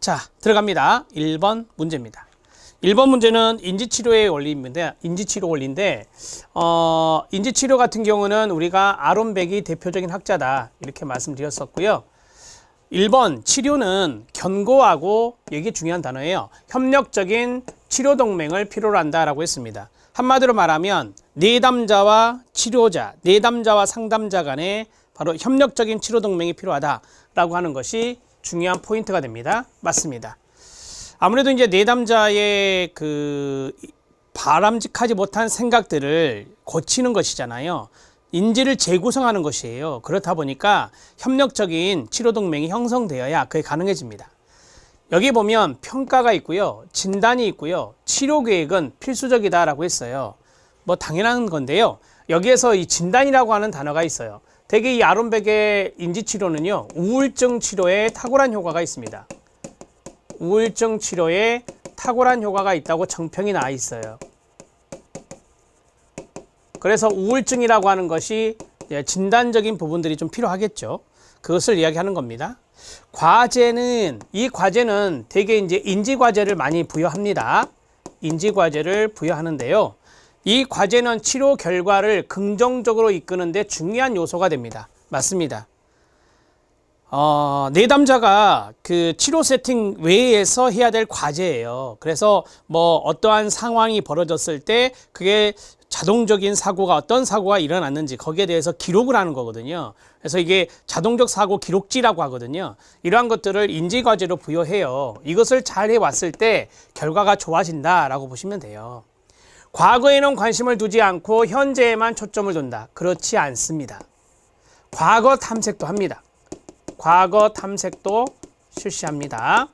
자, 들어갑니다. 1번 문제입니다. 1번 문제는 인지치료의 원리인데, 인지치료 원리인데, 인지치료 같은 경우는 우리가 아론백이 대표적인 학자다. 이렇게 말씀드렸었고요. 1번 치료는 견고하고, 이게 중요한 단어예요. 협력적인 치료 동맹을 필요로 한다라고 했습니다. 한마디로 말하면 내담자와 치료자, 내담자와 상담자 간에 바로 협력적인 치료 동맹이 필요하다라고 하는 것이 중요한 포인트가 됩니다. 맞습니다. 아무래도 이제 내담자의 그 바람직하지 못한 생각들을 고치는 것이잖아요. 인지를 재구성하는 것이에요. 그렇다 보니까 협력적인 치료 동맹이 형성되어야 그게 가능해집니다. 여기 보면 평가가 있고요, 진단이 있고요, 치료 계획은 필수적이다라고 했어요. 뭐 당연한 건데요. 여기에서 이 진단이라고 하는 단어가 있어요. 대개 이 아론백의 인지치료는요, 우울증 치료에 탁월한 효과가 있습니다. 우울증 치료에 탁월한 효과가 있다고 정평이 나와 있어요. 그래서 우울증이라고 하는 것이 진단적인 부분들이 좀 필요하겠죠. 그것을 이야기하는 겁니다. 과제는, 이 과제는 대개 이제 인지과제를 많이 부여합니다. 인지과제를 부여하는데요. 이 과제는 치료 결과를 긍정적으로 이끄는 데 중요한 요소가 됩니다. 맞습니다. 내담자가 그 치료 세팅 외에서 해야 될 과제예요. 그래서 뭐 어떠한 상황이 벌어졌을 때 그게 자동적인 사고가, 어떤 사고가 일어났는지 거기에 대해서 기록을 하는 거거든요. 그래서 이게 자동적 사고 기록지라고 하거든요. 이러한 것들을 인지과제로 부여해요. 이것을 잘 해왔을 때 결과가 좋아진다라고 보시면 돼요. 과거에는 관심을 두지 않고 현재에만 초점을 둔다. 그렇지 않습니다. 과거 탐색도 합니다. 과거 탐색도 실시합니다.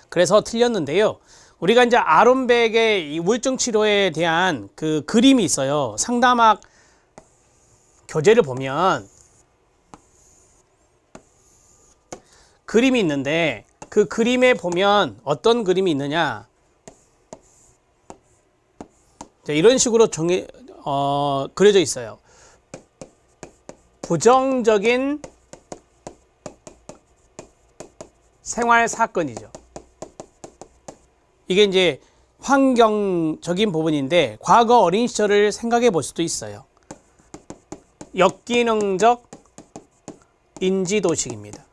그래서 틀렸는데요. 우리가 이제 아론백의 이 우울증 치료에 대한 그 그림이 있어요. 상담학 교재를 보면 그림이 있는데 그 그림에 보면 어떤 그림이 있느냐. 자, 이런 식으로 그려져 있어요. 부정적인 생활 사건이죠. 이게 이제 환경적인 부분인데 과거 어린 시절을 생각해 볼 수도 있어요. 역기능적 인지도식입니다.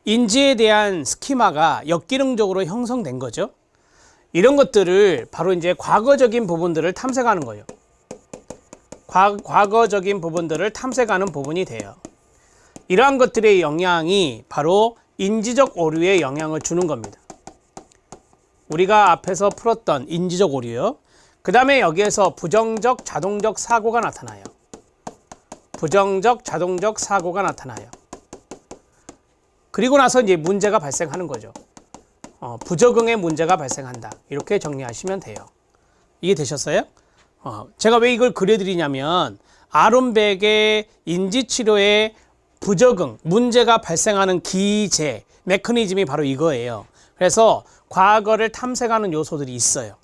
인지에 대한 스키마가 역기능적으로 형성된 거죠. 이런 것들을 바로 이제 과거적인 부분들을 탐색하는 거예요. 과거적인 부분들을 탐색하는 부분이 돼요. 이러한 것들의 영향이 바로 인지적 오류에 영향을 주는 겁니다. 우리가 앞에서 풀었던 인지적 오류요. 그 다음에 여기에서 부정적 자동적 사고가 나타나요. 부정적 자동적 사고가 나타나요. 그리고 나서 이제 문제가 발생하는 거죠. 부적응의 문제가 발생한다. 이렇게 정리하시면 돼요. 이해 되셨어요? 제가 왜 이걸 그려드리냐면 아론백의 인지치료에 부적응, 문제가 발생하는 기제, 메커니즘이 바로 이거예요. 그래서 과거를 탐색하는 요소들이 있어요.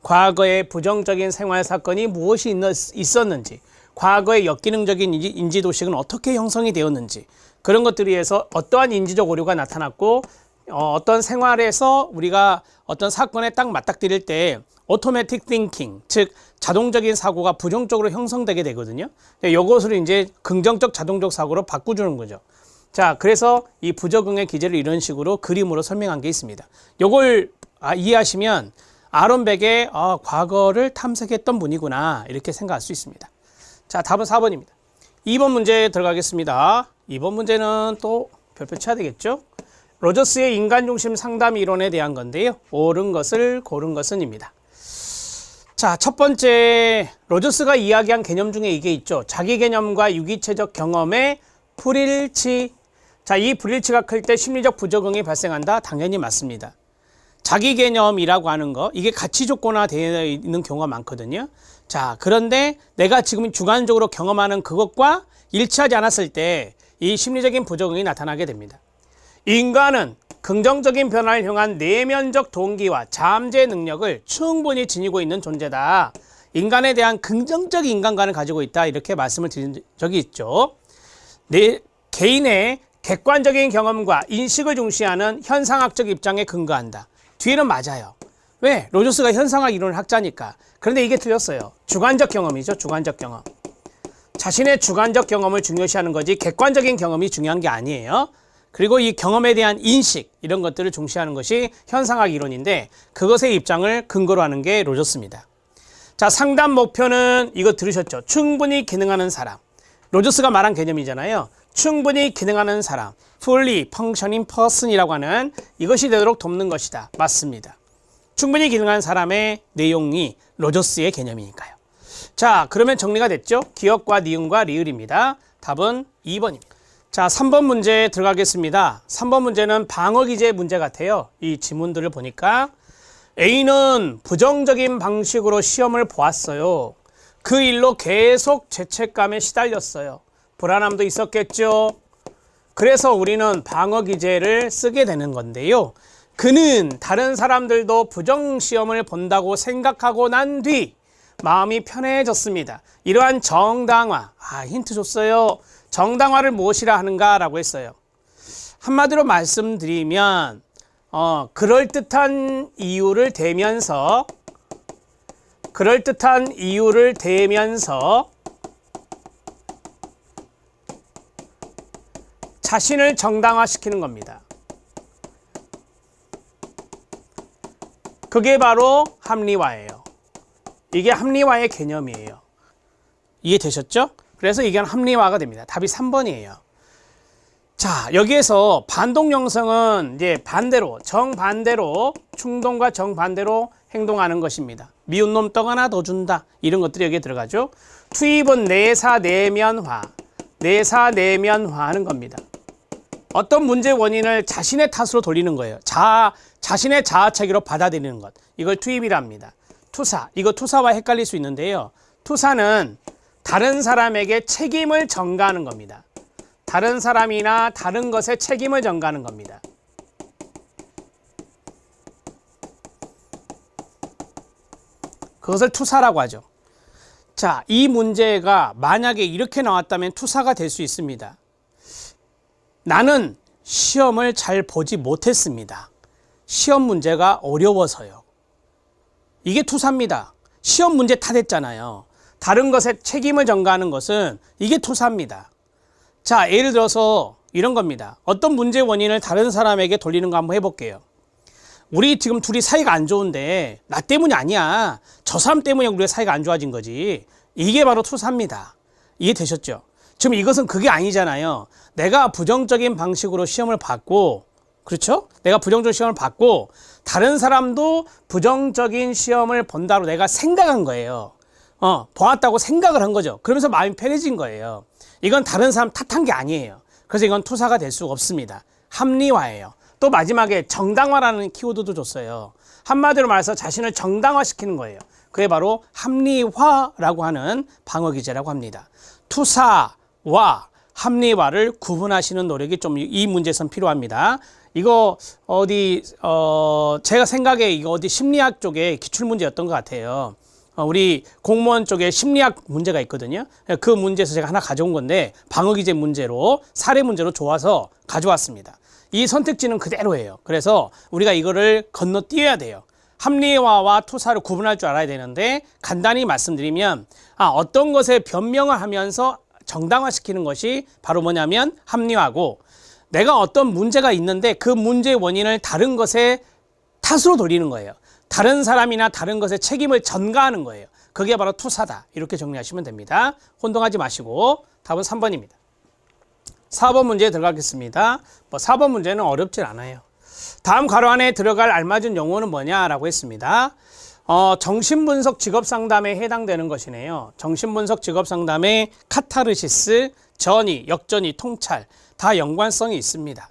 과거의 부정적인 생활 사건이 무엇이 있었는지, 과거의 역기능적인 인지도식은 어떻게 형성이 되었는지, 그런 것들에 의해서 어떠한 인지적 오류가 나타났고, 어떤 생활에서 우리가 어떤 사건에 딱 맞닥뜨릴 때 automatic thinking, 즉 자동적인 사고가 부정적으로 형성되게 되거든요. 이것을 이제 긍정적 자동적 사고로 바꿔주는 거죠. 자, 그래서 이 부적응의 기제를 이런 식으로 그림으로 설명한 게 있습니다. 이걸 이해하시면 아론백의 과거를 탐색했던 분이구나 이렇게 생각할 수 있습니다. 자, 답은 4번입니다. 2번 문제 들어가겠습니다. 2번 문제는 또 별표 쳐야 되겠죠? 로저스의 인간중심 상담 이론에 대한 건데요. 옳은 것을 고른 것은입니다. 자, 첫 번째, 로저스가 이야기한 개념 중에 이게 있죠. 자기 개념과 유기체적 경험의 불일치. 자, 이 불일치가 클 때 심리적 부적응이 발생한다. 당연히 맞습니다. 자기 개념이라고 하는 거, 이게 가치 조건화되어 있는 경우가 많거든요. 자, 그런데 내가 지금 주관적으로 경험하는 그것과 일치하지 않았을 때 이 심리적인 부적응이 나타나게 됩니다. 인간은 긍정적인 변화를 향한 내면적 동기와 잠재 능력을 충분히 지니고 있는 존재다. 인간에 대한 긍정적 인간관을 가지고 있다. 이렇게 말씀을 드린 적이 있죠. 개인의 객관적인 경험과 인식을 중시하는 현상학적 입장에 근거한다. 뒤에는 맞아요. 왜? 로저스가 현상학 이론을 학자니까. 그런데 이게 틀렸어요. 주관적 경험이죠. 주관적 경험. 자신의 주관적 경험을 중요시하는 거지 객관적인 경험이 중요한 게 아니에요. 그리고 이 경험에 대한 인식 이런 것들을 중시하는 것이 현상학 이론인데 그것의 입장을 근거로 하는 게 로저스입니다. 자, 상담 목표는 이거 들으셨죠? 충분히 기능하는 사람. 로저스가 말한 개념이잖아요. 충분히 기능하는 사람. fully functioning person이라고 하는 이것이 되도록 돕는 것이다. 맞습니다. 충분히 기능하는 사람의 내용이 로저스의 개념이니까요. 자, 그러면 정리가 됐죠? 기억과 니은과 리을입니다. 답은 2번입니다. 자, 3번 문제 들어가겠습니다. 3번 문제는 방어기제 문제 같아요. 이 지문들을 보니까 A는 부정적인 방식으로 시험을 보았어요. 그 일로 계속 죄책감에 시달렸어요. 불안함도 있었겠죠. 그래서 우리는 방어기제를 쓰게 되는 건데요. 그는 다른 사람들도 부정시험을 본다고 생각하고 난 뒤 마음이 편해졌습니다. 이러한 정당화, 힌트 줬어요. 정당화를 무엇이라 하는가 라고 했어요. 한마디로 말씀드리면 그럴듯한 이유를 대면서 자신을 정당화시키는 겁니다. 그게 바로 합리화예요. 이게 합리화의 개념이에요. 이해되셨죠? 그래서 이게 합리화가 됩니다. 답이 3번이에요. 자, 여기에서 반동형성은 이제 반대로, 정반대로, 충동과 정반대로 행동하는 것입니다. 미운 놈 떡 하나 더 준다. 이런 것들이 여기에 들어가죠. 투입은 내사내면화 하는 겁니다. 어떤 문제 원인을 자신의 탓으로 돌리는 거예요. 자신의 자아체계로 받아들이는 것. 이걸 투입이라 합니다. 투사, 이거 투사와 헷갈릴 수 있는데요. 투사는 다른 사람에게 책임을 전가하는 겁니다. 다른 사람이나 다른 것에 책임을 전가하는 겁니다. 그것을 투사라고 하죠. 자, 이 문제가 만약에 이렇게 나왔다면 투사가 될 수 있습니다. 나는 시험을 잘 보지 못했습니다. 시험 문제가 어려워서요. 이게 투사입니다. 시험 문제 탓했잖아요. 다른 것에 책임을 전가하는 것은 이게 투사입니다. 자, 예를 들어서 이런 겁니다. 어떤 문제 원인을 다른 사람에게 돌리는 거 한번 해볼게요. 우리 지금 둘이 사이가 안 좋은데 나 때문이 아니야. 저 사람 때문에 우리가 사이가 안 좋아진 거지. 이게 바로 투사입니다. 이해되셨죠? 지금 이것은 그게 아니잖아요. 내가 부정적인 방식으로 시험을 봤고, 그렇죠? 내가 부정적인 시험을 봤고 다른 사람도 부정적인 시험을 본다고 내가 생각한 거예요. 보았다고 생각을 한 거죠. 그러면서 마음이 편해진 거예요. 이건 다른 사람 탓한 게 아니에요. 그래서 이건 투사가 될 수가 없습니다. 합리화예요. 또 마지막에 정당화라는 키워드도 줬어요. 한마디로 말해서 자신을 정당화시키는 거예요. 그게 바로 합리화라고 하는 방어기제라고 합니다. 투사와 합리화를 구분하시는 노력이 좀 이 문제에선 필요합니다. 이거 제가 생각에 이거 어디 심리학 쪽에 기출문제였던 것 같아요. 우리 공무원 쪽에 심리학 문제가 있거든요. 그 문제에서 제가 하나 가져온 건데 방어기제 문제로 사례 문제로 좋아서 가져왔습니다. 이 선택지는 그대로예요. 그래서 우리가 이거를 건너뛰어야 돼요. 합리화와 투사를 구분할 줄 알아야 되는데 간단히 말씀드리면 어떤 것에 변명을 하면서 정당화시키는 것이 바로 뭐냐면 합리화고, 내가 어떤 문제가 있는데 그 문제의 원인을 다른 것에 탓으로 돌리는 거예요. 다른 사람이나 다른 것에 책임을 전가하는 거예요. 그게 바로 투사다. 이렇게 정리하시면 됩니다. 혼동하지 마시고 답은 3번입니다. 4번 문제에 들어가겠습니다. 4번 문제는 어렵질 않아요. 다음 괄호 안에 들어갈 알맞은 용어는 뭐냐라고 했습니다. 정신분석 직업상담에 해당되는 것이네요. 정신분석 직업상담의 카타르시스, 전이, 역전이, 통찰 다 연관성이 있습니다.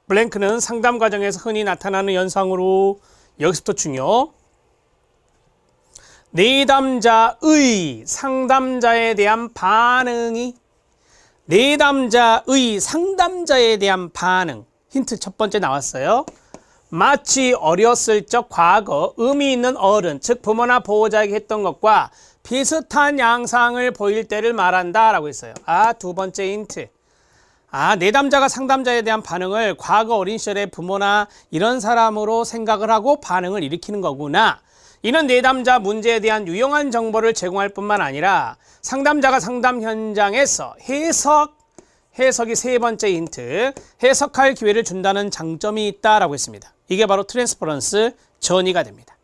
블랭크는 상담 과정에서 흔히 나타나는 현상으로, 여기서부터 중요. 내담자의 상담자에 대한 반응이, 내담자의 상담자에 대한 반응. 힌트 첫 번째 나왔어요. 마치 어렸을 적 과거 의미 있는 어른, 즉 부모나 보호자에게 했던 것과 비슷한 양상을 보일 때를 말한다 라고 했어요. 두 번째 힌트. 내담자가 상담자에 대한 반응을 과거 어린 시절의 부모나 이런 사람으로 생각을 하고 반응을 일으키는 거구나. 이는 내담자 문제에 대한 유용한 정보를 제공할 뿐만 아니라 상담자가 상담 현장에서 해석이 세 번째 힌트, 해석할 기회를 준다는 장점이 있다라고 했습니다. 이게 바로 트랜스퍼런스 전이가 됩니다.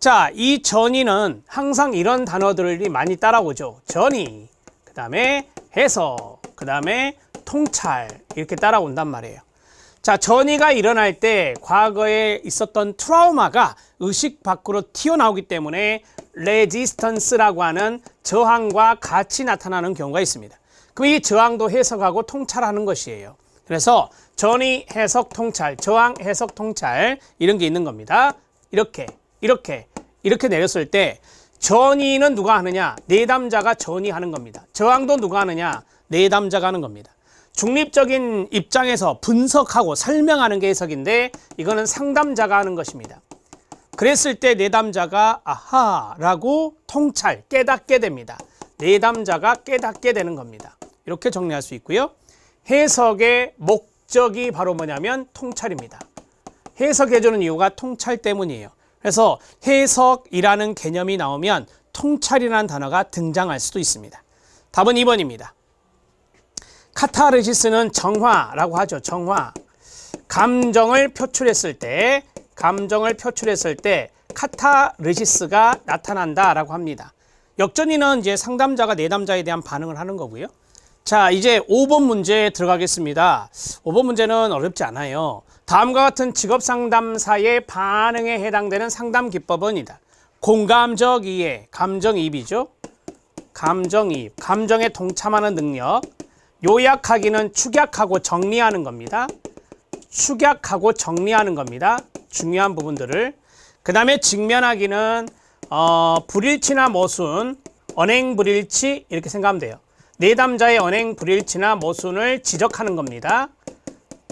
자, 이 전이는 항상 이런 단어들이 많이 따라오죠. 전이, 그 다음에 해석, 그 다음에 통찰, 이렇게 따라온단 말이에요. 자, 전이가 일어날 때 과거에 있었던 트라우마가 의식 밖으로 튀어나오기 때문에 레지스턴스라고 하는 저항과 같이 나타나는 경우가 있습니다. 그럼 이 저항도 해석하고 통찰하는 것이에요. 그래서 전이, 해석, 통찰, 저항, 해석, 통찰 이런 게 있는 겁니다. 이렇게 내렸을 때 전이는 누가 하느냐? 내담자가 전이하는 겁니다. 저항도 누가 하느냐? 내담자가 하는 겁니다. 중립적인 입장에서 분석하고 설명하는 게 해석인데 이거는 상담자가 하는 것입니다. 그랬을 때 내담자가 아하라고 통찰, 깨닫게 됩니다. 내담자가 깨닫게 되는 겁니다. 이렇게 정리할 수 있고요. 해석의 목적이 바로 뭐냐면 통찰입니다. 해석해주는 이유가 통찰 때문이에요. 그래서 해석이라는 개념이 나오면 통찰이라는 단어가 등장할 수도 있습니다. 답은 2번입니다. 카타르시스는 정화라고 하죠. 정화. 감정을 표출했을 때 카타르시스가 나타난다라고 합니다. 역전이는 이제 상담자가 내담자에 대한 반응을 하는 거고요. 자, 이제 5번 문제 들어가겠습니다. 5번 문제는 어렵지 않아요. 다음과 같은 직업상담사의 반응에 해당되는 상담 기법은 이다. 공감적 이해, 감정이입이죠. 감정이입, 감정에 동참하는 능력. 요약하기는 축약하고 정리하는 겁니다. 축약하고 정리하는 겁니다. 중요한 부분들을. 그 다음에 직면하기는 불일치나 모순, 언행불일치 이렇게 생각하면 돼요. 내담자의 언행불일치나 모순을 지적하는 겁니다.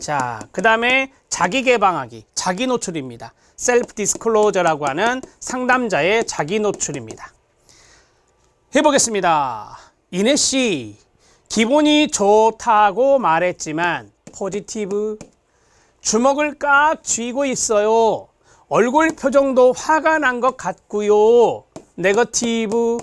자, 그 다음에 자기개방하기, 자기노출입니다. 셀프 디스클로저라고 하는 상담자의 자기노출입니다. 해보겠습니다. 이내씨, 기분이 좋다고 말했지만 포지티브, 주먹을 꽉 쥐고 있어요. 얼굴 표정도 화가 난 것 같고요. 네거티브.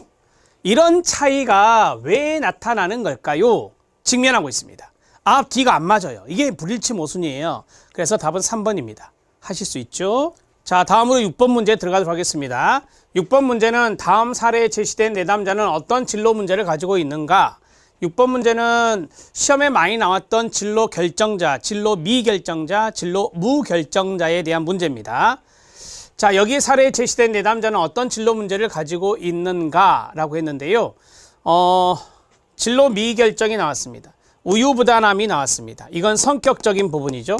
이런 차이가 왜 나타나는 걸까요? 직면하고 있습니다. 앞, 뒤가 안 맞아요. 이게 불일치 모순이에요. 그래서 답은 3번입니다. 하실 수 있죠? 자, 다음으로 6번 문제 들어가도록 하겠습니다. 6번 문제는 다음 사례에 제시된 내담자는 어떤 진로 문제를 가지고 있는가? 6번 문제는 시험에 많이 나왔던 진로 결정자, 진로 미결정자, 진로 무결정자에 대한 문제입니다. 자, 여기 사례에 제시된 내담자는 어떤 진로 문제를 가지고 있는가라고 했는데요. 진로 미결정이 나왔습니다. 우유부단함이 나왔습니다. 이건 성격적인 부분이죠.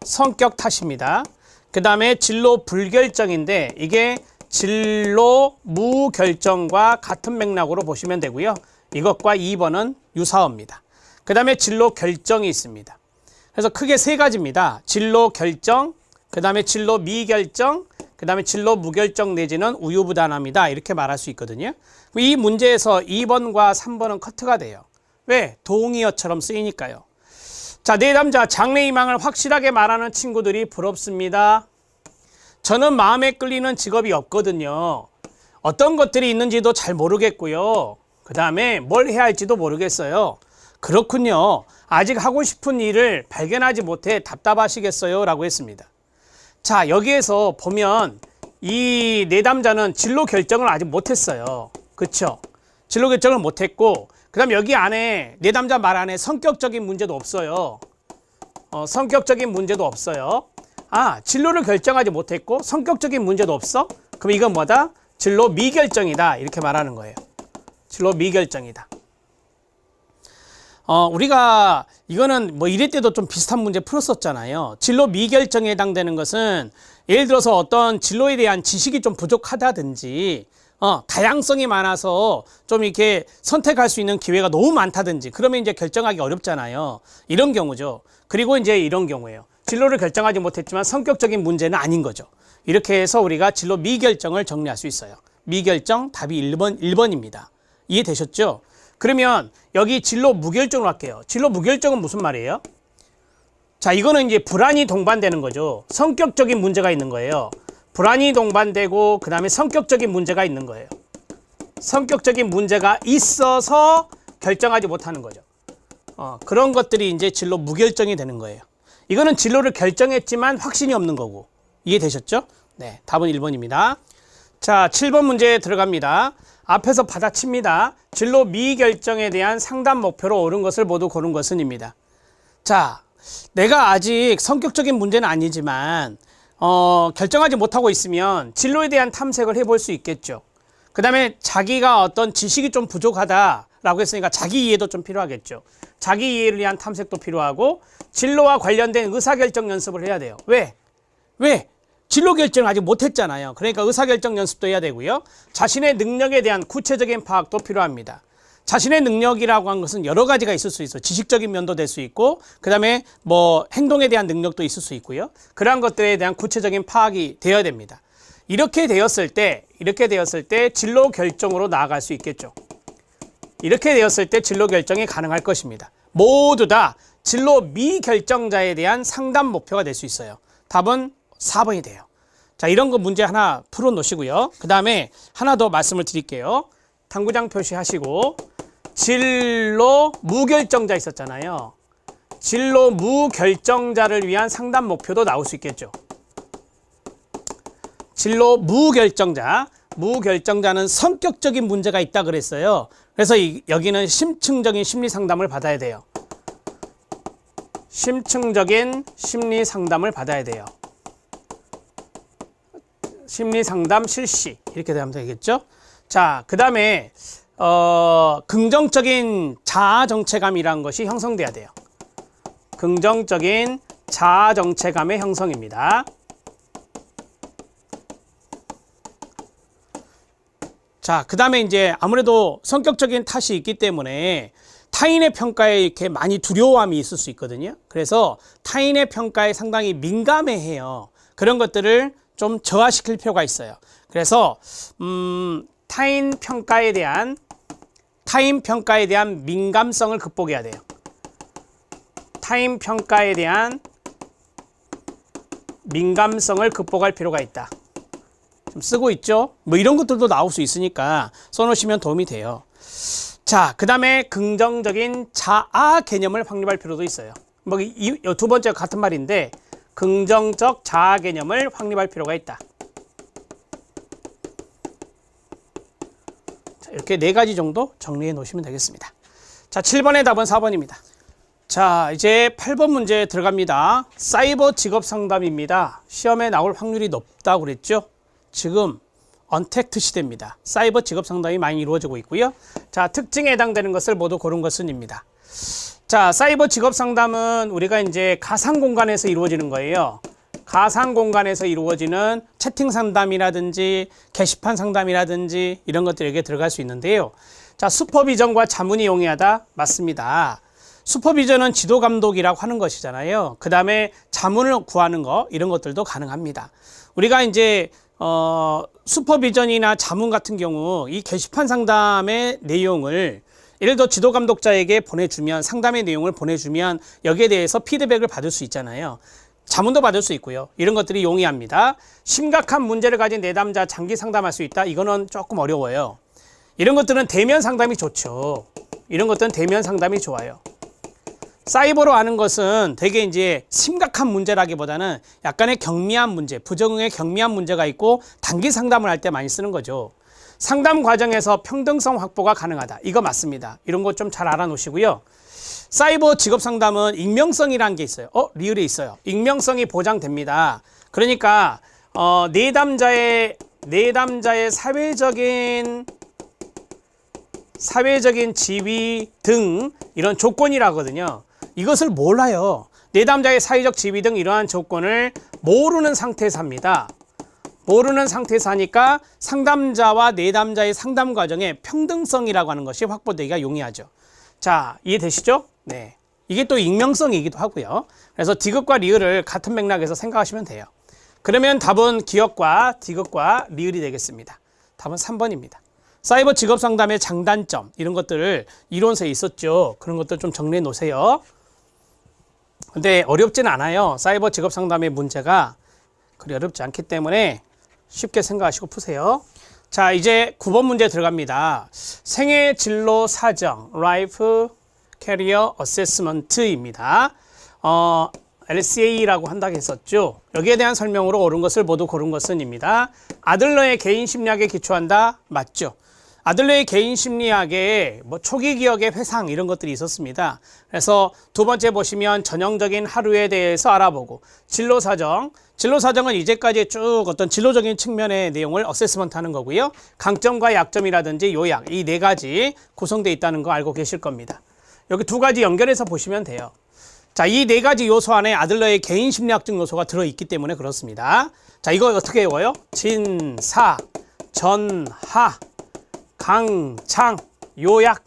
성격 탓입니다. 그 다음에 진로 불결정인데 이게 진로 무결정과 같은 맥락으로 보시면 되고요. 이것과 2번은 유사어입니다. 그 다음에 진로 결정이 있습니다. 그래서 크게 세 가지입니다. 진로 결정, 그 다음에 진로 미결정, 그 다음에 진로 무결정 내지는 우유부단함이다. 이렇게 말할 수 있거든요. 이 문제에서 2번과 3번은 커트가 돼요. 왜? 동의어처럼 쓰이니까요. 자, 내담자 장래희망을 확실하게 말하는 친구들이 부럽습니다. 저는 마음에 끌리는 직업이 없거든요. 어떤 것들이 있는지도 잘 모르겠고요. 그 다음에 뭘 해야 할지도 모르겠어요. 그렇군요. 아직 하고 싶은 일을 발견하지 못해 답답하시겠어요? 라고 했습니다. 자, 여기에서 보면 이 내담자는 진로 결정을 아직 못했어요. 그쵸? 진로 결정을 못했고, 그 다음 여기 안에 내담자 말 안에 성격적인 문제도 없어요. 성격적인 문제도 없어요. 진로를 결정하지 못했고 성격적인 문제도 없어? 그럼 이건 뭐다? 진로 미결정이다. 이렇게 말하는 거예요. 진로 미결정이다. 우리가 이거는 뭐 이럴 때도 좀 비슷한 문제 풀었었잖아요. 진로 미결정에 해당되는 것은 예를 들어서 어떤 진로에 대한 지식이 좀 부족하다든지 다양성이 많아서 좀 이렇게 선택할 수 있는 기회가 너무 많다든지 그러면 이제 결정하기 어렵잖아요. 이런 경우죠. 그리고 이제 이런 경우예요. 진로를 결정하지 못했지만 성격적인 문제는 아닌 거죠. 이렇게 해서 우리가 진로 미결정을 정리할 수 있어요. 미결정 답이 1번입니다. 이해되셨죠? 그러면 여기 진로 무결정으로 할게요. 진로 무결정은 무슨 말이에요? 자, 이거는 이제 불안이 동반되는 거죠. 성격적인 문제가 있는 거예요. 불안이 동반되고 그 다음에 성격적인 문제가 있는 거예요. 성격적인 문제가 있어서 결정하지 못하는 거죠. 그런 것들이 이제 진로 무결정이 되는 거예요. 이거는 진로를 결정했지만 확신이 없는 거고. 이해되셨죠? 네, 답은 1번입니다. 자, 7번 문제 들어갑니다. 앞에서 받아칩니다. 진로 미결정에 대한 상담 목표로 옳은 것을 모두 고른 것은입니다. 자, 내가 아직 성격적인 문제는 아니지만 결정하지 못하고 있으면 진로에 대한 탐색을 해볼 수 있겠죠. 그 다음에 자기가 어떤 지식이 좀 부족하다라고 했으니까 자기 이해도 좀 필요하겠죠. 자기 이해를 위한 탐색도 필요하고 진로와 관련된 의사결정 연습을 해야 돼요. 왜? 진로 결정을 아직 못했잖아요. 그러니까 의사결정 연습도 해야 되고요. 자신의 능력에 대한 구체적인 파악도 필요합니다. 자신의 능력이라고 하는 것은 여러 가지가 있을 수 있어요. 지식적인 면도 될 수 있고 그 다음에 뭐 행동에 대한 능력도 있을 수 있고요. 그러한 것들에 대한 구체적인 파악이 되어야 됩니다. 이렇게 되었을 때 진로 결정으로 나아갈 수 있겠죠. 이렇게 되었을 때 진로 결정이 가능할 것입니다. 모두 다 진로 미결정자에 대한 상담 목표가 될 수 있어요. 답은 4번이 돼요. 자, 이런 거 문제 하나 풀어 놓으시고요. 그 다음에 하나 더 말씀을 드릴게요. 당구장 표시하시고 진로 무결정자 있었잖아요. 진로 무결정자를 위한 상담 목표도 나올 수 있겠죠. 진로 무결정자는 성격적인 문제가 있다 그랬어요. 그래서 여기는 심층적인 심리 상담을 받아야 돼요. 심층적인 심리 상담을 받아야 돼요. 심리 상담 실시 이렇게 하면 되겠죠. 자, 그 다음에 긍정적인 자아 정체감이라는 것이 형성돼야 돼요. 긍정적인 자아 정체감의 형성입니다. 자, 그 다음에 이제 아무래도 성격적인 탓이 있기 때문에 타인의 평가에 이렇게 많이 두려움이 있을 수 있거든요. 그래서 타인의 평가에 상당히 민감해해요. 그런 것들을 좀 저하시킬 필요가 있어요. 그래서 타인 평가에 대한 민감성을 극복해야 돼요. 타인 평가에 대한 민감성을 극복할 필요가 있다. 좀 쓰고 있죠? 뭐 이런 것들도 나올 수 있으니까 써놓으시면 도움이 돼요. 자, 그 다음에 긍정적인 자아 개념을 확립할 필요도 있어요. 뭐 이 두 번째가 같은 말인데 긍정적 자아 개념을 확립할 필요가 있다. 자, 이렇게 4가지 정도 정리해 놓으시면 되겠습니다. 자, 7번의 답은 4번입니다. 자, 이제 8번 문제 들어갑니다. 사이버 직업 상담입니다. 시험에 나올 확률이 높다고 그랬죠? 지금 언택트 시대입니다. 사이버 직업 상담이 많이 이루어지고 있고요. 자, 특징에 해당되는 것을 모두 고른 것은입니다. 자, 사이버 직업 상담은 우리가 이제 가상 공간에서 이루어지는 거예요. 가상 공간에서 이루어지는 채팅 상담이라든지 게시판 상담이라든지 이런 것들에게 들어갈 수 있는데요. 자, 슈퍼비전과 자문이 용이하다. 맞습니다. 슈퍼비전은 지도 감독이라고 하는 것이잖아요. 그 다음에 자문을 구하는 거 이런 것들도 가능합니다. 우리가 이제 슈퍼비전이나 자문 같은 경우 이 게시판 상담의 내용을 예를 들어 지도 감독자에게 보내주면 상담의 내용을 보내주면 여기에 대해서 피드백을 받을 수 있잖아요. 자문도 받을 수 있고요. 이런 것들이 용이합니다. 심각한 문제를 가진 내담자 장기 상담할 수 있다. 이거는 조금 어려워요. 이런 것들은 대면 상담이 좋죠. 이런 것들은 대면 상담이 좋아요. 사이버로 하는 것은 되게 이제 심각한 문제라기보다는 약간의 경미한 문제, 부적응의 경미한 문제가 있고 단기 상담을 할 때 많이 쓰는 거죠. 상담 과정에서 평등성 확보가 가능하다. 이거 맞습니다. 이런 것 좀 잘 알아놓으시고요. 사이버 직업 상담은 익명성이라는 게 있어요. 리을에 있어요. 익명성이 보장됩니다. 그러니까 내담자의 사회적인 지위 등 이런 조건이라거든요. 이것을 몰라요. 내담자의 사회적 지위 등 이러한 조건을 모르는 상태에서 합니다. 모르는 상태에서 하니까 상담자와 내담자의 상담 과정에 평등성이라고 하는 것이 확보되기가 용이하죠. 자, 이해되시죠? 네. 이게 또 익명성이기도 하고요. 그래서 디귿과 리을을 같은 맥락에서 생각하시면 돼요. 그러면 답은 기억과 디귿과 리을이 되겠습니다. 답은 3번입니다. 사이버 직업 상담의 장단점 이런 것들을 이론서에 있었죠. 그런 것들 좀 정리해 놓으세요. 근데 어렵진 않아요. 사이버 직업 상담의 문제가 그리 어렵지 않기 때문에 쉽게 생각하시고 푸세요. 자, 이제 9번 문제 들어갑니다. 생애 진로 사정, Life Career Assessment입니다. LCA라고 한다고 했었죠. 여기에 대한 설명으로 옳은 것을 모두 고른 것은입니다. 아들러의 개인 심리학에 기초한다. 맞죠? 아들러의 개인 심리학에 뭐 초기 기억의 회상 이런 것들이 있었습니다. 그래서 두 번째 보시면 전형적인 하루에 대해서 알아보고 진로사정은 이제까지 쭉 어떤 진로적인 측면의 내용을 어세스먼트 하는 거고요. 강점과 약점이라든지 요약 이 네 가지 구성되어 있다는 거 알고 계실 겁니다. 여기 두 가지 연결해서 보시면 돼요. 자, 이 네 가지 요소 안에 아들러의 개인 심리학적 요소가 들어있기 때문에 그렇습니다. 자, 이거 어떻게 외워요? 진, 사, 전, 하, 강, 창, 요약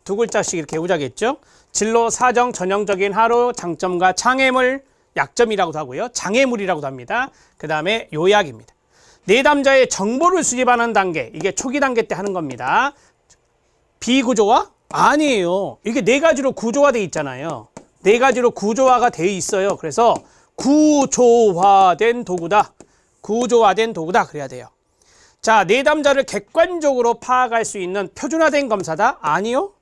두 글자씩 이렇게 외우자겠죠. 진로, 사정, 전형적인 하루, 장점과 장애물, 약점이라고도 하고요. 장애물이라고도 합니다. 그 다음에 요약입니다. 내담자의 정보를 수집하는 단계, 이게 초기 단계 때 하는 겁니다. 비구조화? 아니에요. 이게 네 가지로 구조화되어 있잖아요. 네 가지로 구조화가 되어 있어요. 그래서 구조화된 도구다. 구조화된 도구다. 그래야 돼요. 자, 내담자를 객관적으로 파악할 수 있는 표준화된 검사다? 아니요.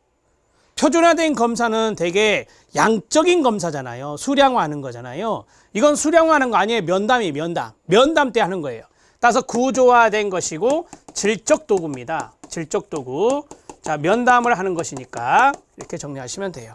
표준화된 검사는 되게 양적인 검사잖아요. 수량화하는 거잖아요. 이건 수량화하는 거 아니에요. 면담이 면담. 면담 때 하는 거예요. 따라서 구조화된 것이고 질적 도구입니다. 질적 도구. 자, 면담을 하는 것이니까 이렇게 정리하시면 돼요.